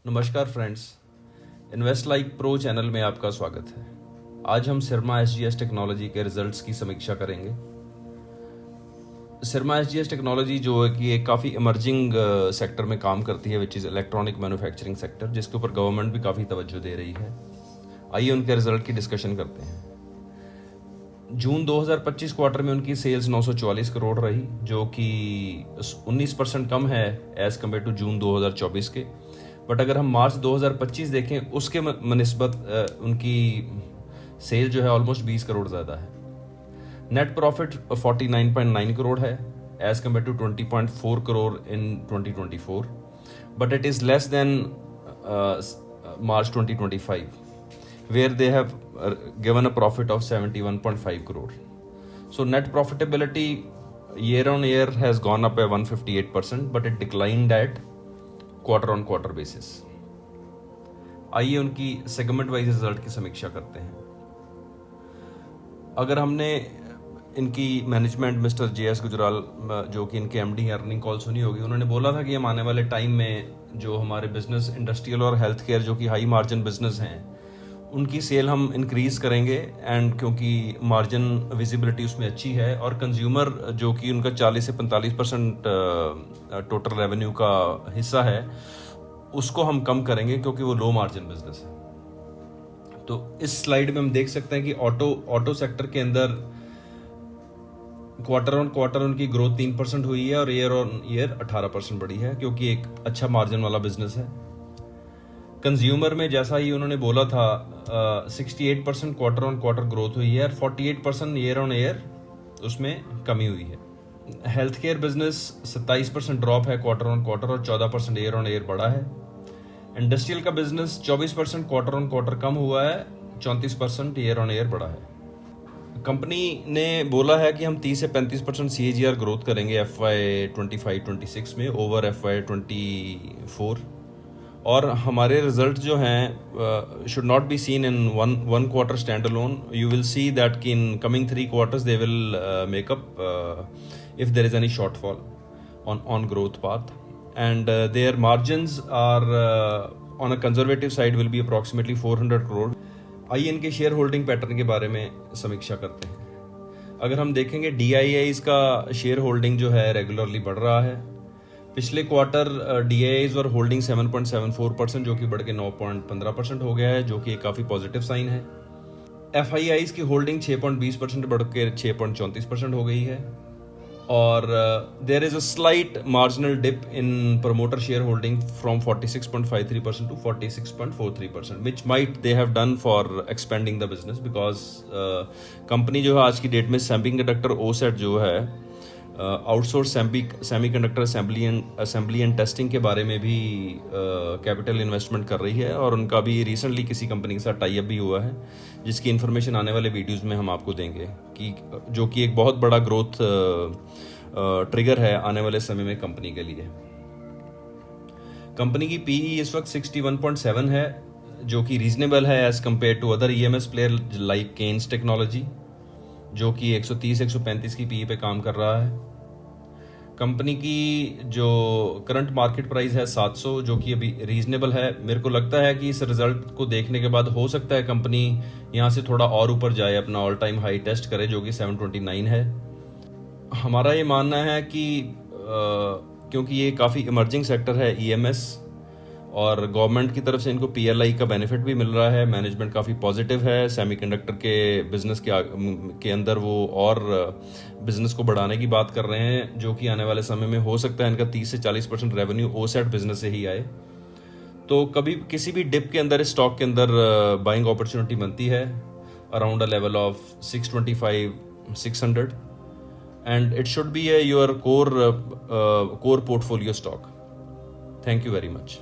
नमस्कार friends, invest like pro channel में आपका स्वागत है। आज हम सिरमा एसजीएस टेक्नोलॉजी के रिजल्ट्स की समीक्षा करेंगे। सिरमा एसजीएस टेक्नोलॉजी जो है कि एक काफ़ी इमर्जिंग सेक्टर में काम करती है, which is electronic manufacturing sector, जिसके ऊपर गवर्नमेंट भी काफ़ी तवज्जो दे रही है। आइए उनके रिजल्ट की डिस्कशन करते हैं। जून 2025 क्वार्टर में उनकी सेल्स 944 करोड़ रही, जो कि 19% कम है एज़ कम्पेयर टू जून 2024 के। बट अगर हम मार्च 2025 देखें, उसके मनस्बत उनकी सेल जो है ऑलमोस्ट 20 करोड़ ज़्यादा है। नेट प्रॉफिट 49.9 करोड़ है as compare to 20.4 crore in 2024, but it is less than March 2025 where they have given a profit of 71.5 crore. So net profitability year on year has gone up by 158%, but it declined at quarter on quarter basis. आइए उनकी segment wise result की समीक्षा करते हैं। अगर हमने इनकी management mister JS Gujral, जो कि इनके MD अर्निंग कॉल सुनी होगी, उन्होंने बोला था कि हम आने वाले टाइम में जो हमारे बिजनेस इंडस्ट्रियल और हेल्थ केयर जो कि हाई मार्जिन बिजनेस हैं, उनकी सेल हम इंक्रीज़ करेंगे। एंड क्योंकि मार्जिन विजिबिलिटी उसमें अच्छी है, और कंज्यूमर जो कि उनका 40 से 45% टोटल रेवेन्यू का हिस्सा है, उसको हम कम करेंगे क्योंकि वो लो मार्जिन बिजनेस है। तो इस स्लाइड में हम देख सकते हैं कि ऑटो सेक्टर के अंदर क्वार्टर ऑन क्वार्टर उनकी ग्रोथ 3% हुई है और ईयर ऑन ईयर 18% बढ़ी है, क्योंकि एक अच्छा मार्जिन वाला बिजनेस है। कंज्यूमर में जैसा ही उन्होंने बोला था 68% क्वार्टर ऑन क्वार्टर ग्रोथ हुई है और 48% ईयर ऑन ईयर उसमें कमी हुई है। हेल्थ केयर बिजनेस 27% ड्रॉप है क्वार्टर ऑन क्वार्टर और 14% ईयर ऑन ईयर बढ़ा है। इंडस्ट्रियल का बिजनेस 24% क्वार्टर ऑन क्वार्टर कम हुआ है, 34% ईयर ऑन ईयर बढ़ा है। कंपनी ने बोला है कि हम 30 से 35% CAGR ग्रोथ करेंगे FY 25-26 में ओवर FY 24, और हमारे रिजल्ट जो हैं should not be seen in one quarter stand alone. You will see that कि in coming 3 quarters they will make up if there is any shortfall on growth path, and their margins are on a conservative side will be approximately 400 crore. आइए इनके share holding pattern के बारे में समीक्षा करते हैं। अगर हम देखेंगे DIIs का शेयर होल्डिंग जो है रेगुलरली बढ़ रहा है। पिछले क्वार्टर DIIs वर होल्डिंग 7.74%, जो कि बढ़ के 9.15% हो गया है, जो कि एक काफ़ी पॉजिटिव साइन है। FIIs की होल्डिंग 6.20% बढ़ के 6.34% हो गई है, और there is a slight marginal dip in promoter share holding from 46.53% to 46.43%, which might they have done for expanding the business, because company जो है आज की डेट में सेमीकंडक्टर OSAT जो है outsource semiconductor assembly and testing के बारे में भी कैपिटल इन्वेस्टमेंट कर रही है, और उनका भी रिसेंटली किसी कंपनी के साथ टाई अप भी हुआ है, जिसकी इन्फॉर्मेशन आने वाले वीडियोस में हम आपको देंगे, कि जो कि एक बहुत बड़ा ग्रोथ ट्रिगर है आने वाले समय में कंपनी के लिए। कंपनी की PE इस वक्त 61.7 है, जो कि रीजनेबल है as compare to other EMS player like Kaynes technology, जो कि 130-135 की PE पे काम कर रहा है। कंपनी की जो करंट मार्केट प्राइस है 700, जो कि अभी रीजनेबल है। मेरे को लगता है कि इस रिजल्ट को देखने के बाद हो सकता है कंपनी यहाँ से थोड़ा और ऊपर जाए, अपना ऑल टाइम हाई टेस्ट करे, जो कि 729 है। हमारा ये मानना है कि क्योंकि ये काफ़ी इमर्जिंग सेक्टर है EMS, और गवर्नमेंट की तरफ से इनको PLI का बेनिफिट भी मिल रहा है, मैनेजमेंट काफ़ी पॉजिटिव है, सेमीकंडक्टर के बिजनेस के अंदर वो और बिजनेस को बढ़ाने की बात कर रहे हैं, जो कि आने वाले समय में हो सकता है इनका 30 से 40% रेवेन्यू OSAT बिजनेस से ही आए। तो कभी किसी भी डिप के अंदर इस स्टॉक के अंदर बाइंग अपॉर्चुनिटी बनती है around a level of 625-600, and it should be your core portfolio stock. Thank you very much.